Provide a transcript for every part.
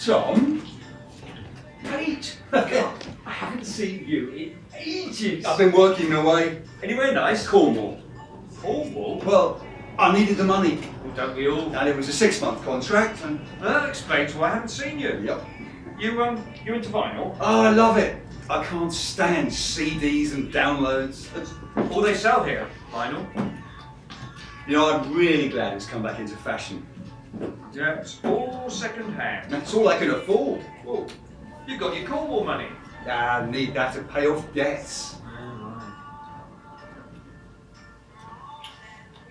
Tom? Pete! God, I haven't seen you in ages. I've been working away. Anywhere nice? Cornwall. Cornwall? Well, I needed the money. Well, don't we all? And it was a 6-month contract. And That explains why I haven't seen you. yep. You into vinyl? Oh, I love it. I can't stand CDs and downloads. All they sell here, vinyl. You know, I'm really glad it's come back into fashion. Yeah, it's all second hand. That's all I can afford. Well, you got your Cornwall money. I need that to pay off debts.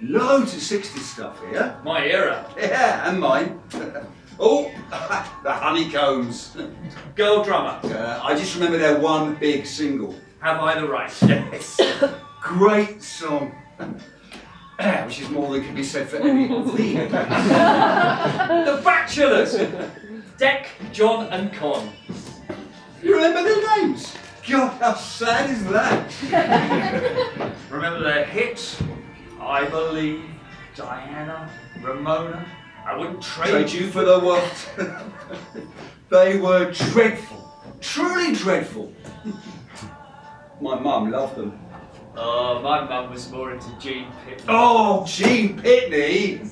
Loads of 60s stuff here. My era. Yeah, and mine. Oh, the honeycombs. Girl drummer. I just remember their one big single. Have I the right? Yes. Great song. Which is more than can be said for any of these. The Bachelors. Deck, John and Con. You remember their names? God, how sad is that? Remember their hits? I Believe, Diana, Ramona. I wouldn't Trade you for the world. They were dreadful. Truly dreadful. My mum loved them. Oh, my mum was more into Gene Pitney. Oh, Gene Pitney!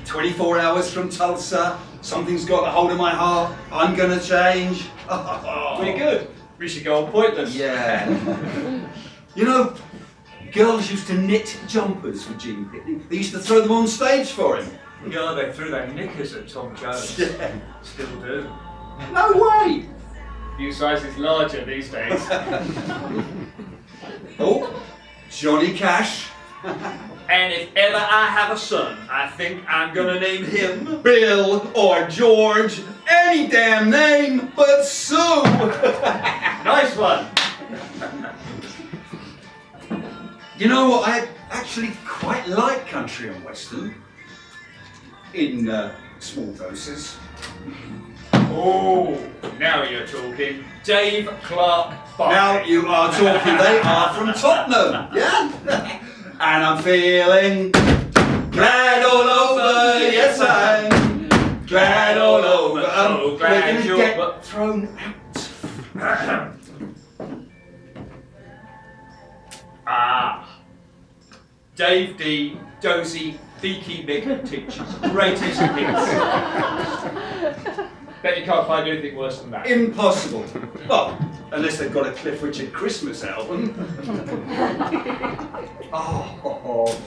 24 hours from Tulsa. Something's got a hold of my heart. I'm gonna change. We're good. We should go on Pointless. Yeah. You know, girls used to knit jumpers for Gene Pitney. They used to throw them on stage for him. Yeah, they threw their knickers at Tom Jones. Yeah. Still do. No way! Few sizes larger these days. Oh, Johnny Cash. And if ever I have a son, I think I'm gonna name him Bill or George, any damn name but Sue. Nice one. You know what? I actually quite like country and western in small doses. Oh, now you're talking. Dave Clark Bartlett. Now you are talking. They are from Tottenham, yeah. And I'm feeling glad all over. Yes, I'm glad all over. So glad we're you're gonna get thrown out. Dave D, Dozy, Beaky Mick Teachers. Greatest hits. Bet you can't find anything worse than that. Impossible. Well, unless they've got a Cliff Richard Christmas album. Oh,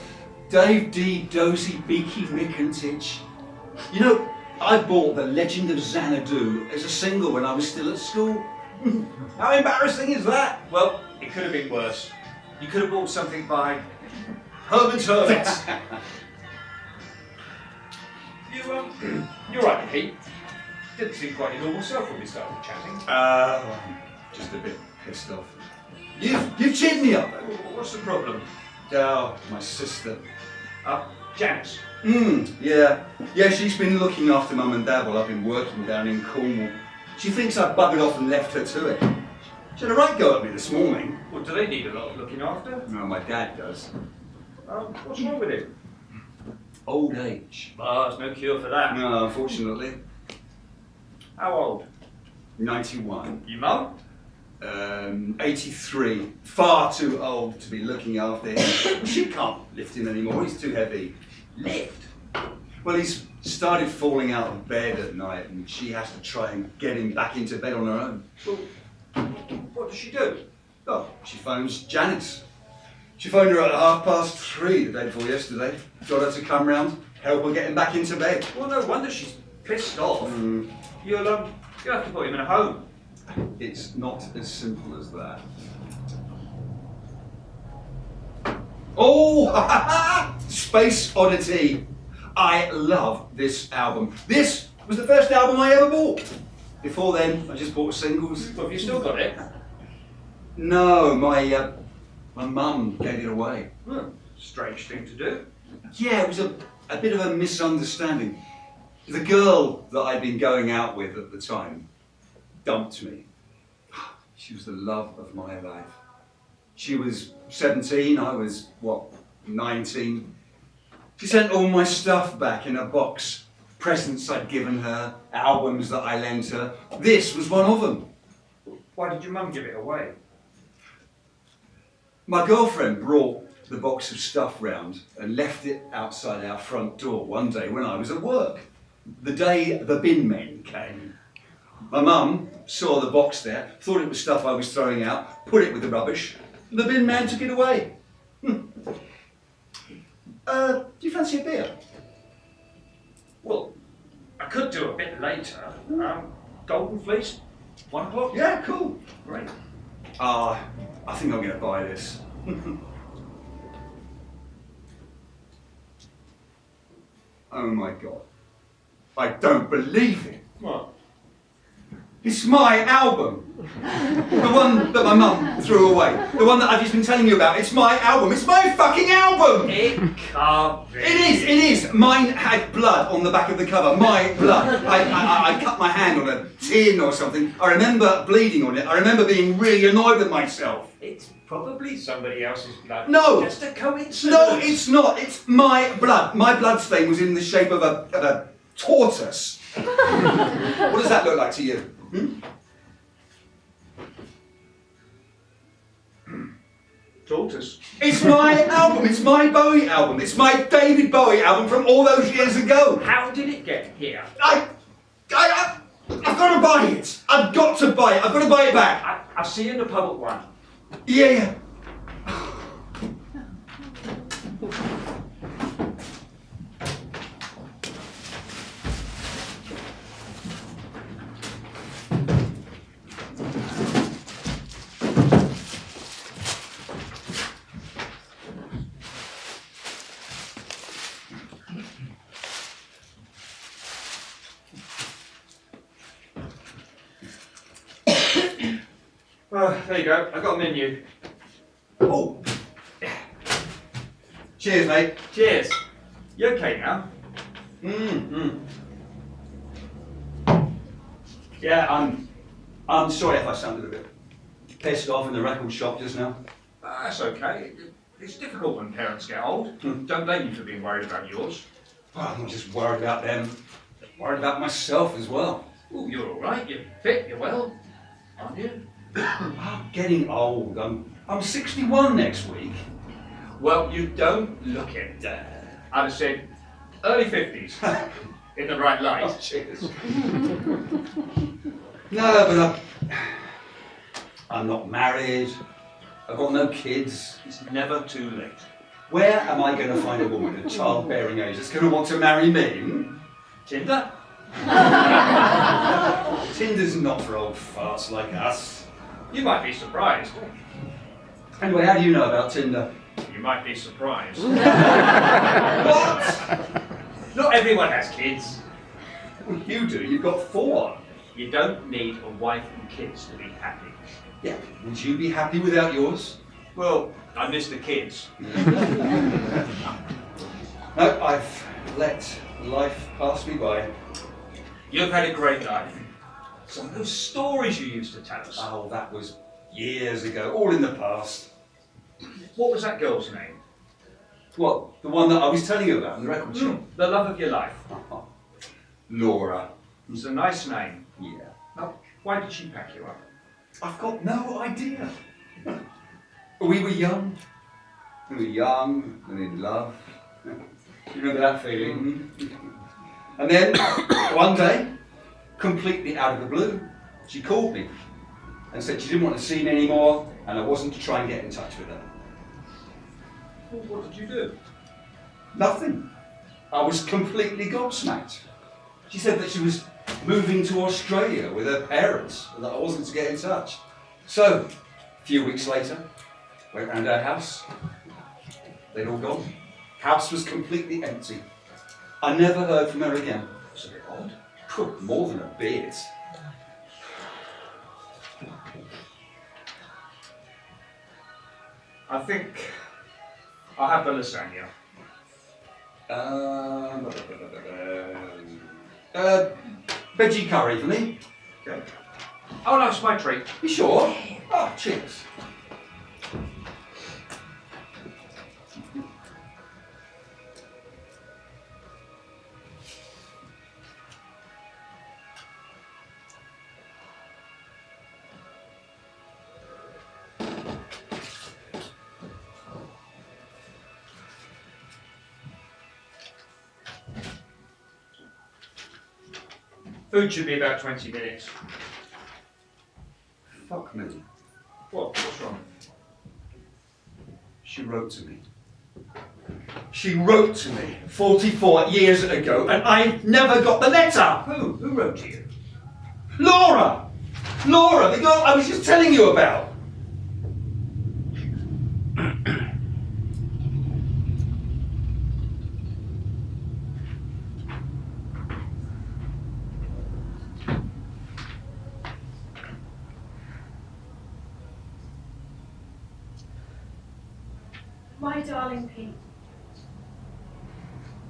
Dave D, Dozy, Beaky Mick and Titch. You know, I bought The Legend of Xanadu as a single when I was still at school. How embarrassing is that? Well, it could have been worse. You could have bought something by Herman's Hermits. You're right, Pete. Didn't seem quite your normal self when we started chatting. Just a bit pissed off. You've cheered me up. What's the problem? Oh, my sister. Janice. Yeah. Yeah, she's been looking after Mum and Dad while I've been working down in Cornwall. She thinks I buggered off and left her to it. She had a right go at me this morning. Well, do they need a lot of looking after? No, my dad does. What's wrong with him? Old age. Oh, there's no cure for that. No, unfortunately. How old? 91. Your mum? 83. Far too old to be looking after him. She can't lift him anymore, he's too heavy. Lift? Well, he's started falling out of bed at night and she has to try and get him back into bed on her own. Well, what does she do? Oh, she phones Janice. She phoned her at 3:30 the day before yesterday. Got her to come round, help her get him back into bed. Well, no wonder she's pissed off. You'll have to put him in a home. It's not as simple as that. Oh, Space Oddity. I love this album. This was the first album I ever bought. Before then, I just bought singles. Well, have you still got it? No, my mum gave it away. Strange thing to do. Yeah, it was a bit of a misunderstanding. The girl that I'd been going out with at the time dumped me. She was the love of my life. She was 17, I was, 19? She sent all my stuff back in a box, presents I'd given her, albums that I lent her. This was one of them. Why did your mum give it away? My girlfriend brought the box of stuff round and left it outside our front door one day when I was at work. The day the bin men came. My mum saw the box there, thought it was stuff I was throwing out, put it with the rubbish, and the bin man took it away. Do you fancy a beer? Well, I could do a bit later. Golden Fleece, 1 o'clock? Yeah, cool. Great. I think I'm going to buy this. Oh my God. I don't believe it. What? It's my album. The one that my mum threw away. The one that I've just been telling you about. It's my album. It's my fucking album! It can't be. It is. Mine had blood on the back of the cover. My blood. I cut my hand on a tin or something. I remember bleeding on it. I remember being really annoyed with myself. It's probably somebody else's blood. No. Just a coincidence. No, it's not. It's my blood. My blood stain was in the shape of a tortoise. What does that look like to you? Tortoise. It's my album. It's my Bowie album. It's my David Bowie album from all those years ago. How did it get here? I've got to buy it. I've got to buy it. I've got to buy it back. I'll see you in the pub at 1. Yeah. There you go. I got a menu. Oh. Cheers, mate. Cheers. You okay now? Yeah, I'm sorry if I sounded a bit pissed off in the record shop just now. That's okay. It's difficult when parents get old. Don't blame you for being worried about yours. Well, I'm not just worried about them. I'm worried about myself as well. Oh, you're all right. You're fit. You're well, aren't you? I'm getting old. I'm 61 next week. Well, you don't look it. I'd have said early 50s. In the right light. Oh, cheers. No, but I'm not married. I've got no kids. It's never too late. Where am I going to find a woman at childbearing age that's going to want to marry me? Tinder? Tinder's not for old farts like us. You might be surprised. Anyway, how do you know about Tinder? You might be surprised. What? Not everyone has kids. Well, you do. You've got 4. You don't need a wife and kids to be happy. Yeah. Would you be happy without yours? Well, I miss the kids. No, I've let life pass me by. You've had a great life. Some of those stories you used to tell us. Oh, that was years ago. All in the past. What was that girl's name? What? The one that I was telling you about in the record shop? The love of your life. Laura. It's a nice name. Yeah. Now, why did she pack you up? I've got no idea. We were young. We were young and in love. You remember that feeling? And then, one day, completely out of the blue, she called me and said she didn't want to see me anymore and I wasn't to try and get in touch with her. Well, what did you do? Nothing. I was completely gobsmacked. She said that she was moving to Australia with her parents and that I wasn't to get in touch. So, a few weeks later, went round her house. They'd all gone. House was completely empty. I never heard from her again. It's a bit odd. Phew, more than a bit. I think I'll have the lasagna. Veggie curry for me. Okay. Oh no, it's my treat. You sure? Oh, cheers. Food should be about 20 minutes. Fuck me. What? What's wrong? She wrote to me. She wrote to me 44 years ago, and I never got the letter. Who? Who wrote to you? Laura! Laura, the girl I was just telling you about. My darling Pete,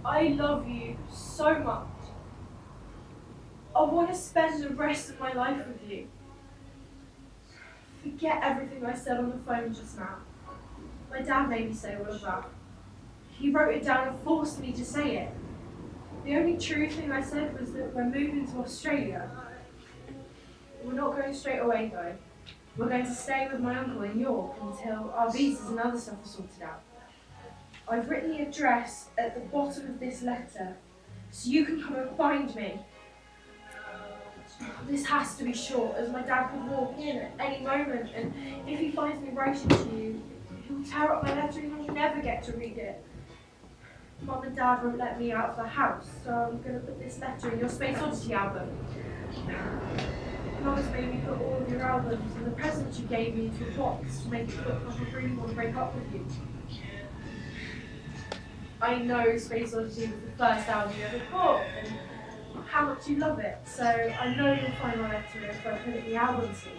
I love you so much. I want to spend the rest of my life with you. Forget everything I said on the phone just now. My dad made me say all of that. He wrote it down and forced me to say it. The only true thing I said was that we're moving to Australia. We're not going straight away though. We're going to stay with my uncle in York until our visas and other stuff are sorted out. I've written the address at the bottom of this letter, so you can come and find me. This has to be short, as my dad could walk in at any moment, and if he finds me writing to you, he'll tear up my letter and you'll never get to read it. Mum and Dad won't let me out of the house, so I'm going to put this letter in your Space Oddity album. Mum has made me put all of your albums and the presents you gave me into a box to make it look like I really want to break up with you. I know Space Oddity was the first album you ever bought and how much you love it, so I know you'll find my letter if I put it in the album sleeve.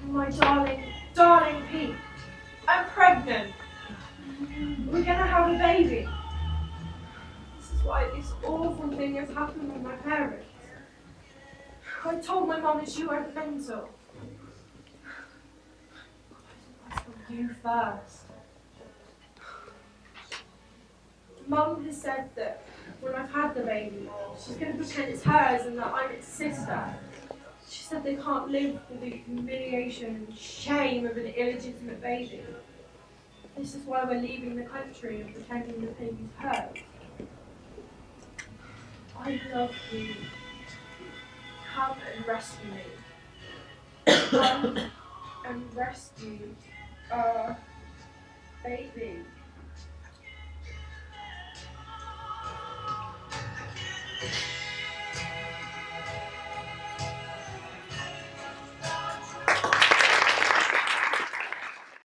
My darling, darling Pete, I'm pregnant. We're gonna have a baby. This is why this awful thing has happened with my parents. I told my mum that she went mental. I told you first. Mum has said that when I've had the baby, she's going to pretend it's hers and that I'm its sister. She said they can't live with the humiliation and shame of an illegitimate baby. This is why we're leaving the country and pretending the baby's hers. I love you. Come and rescue me. Come and rescue our baby.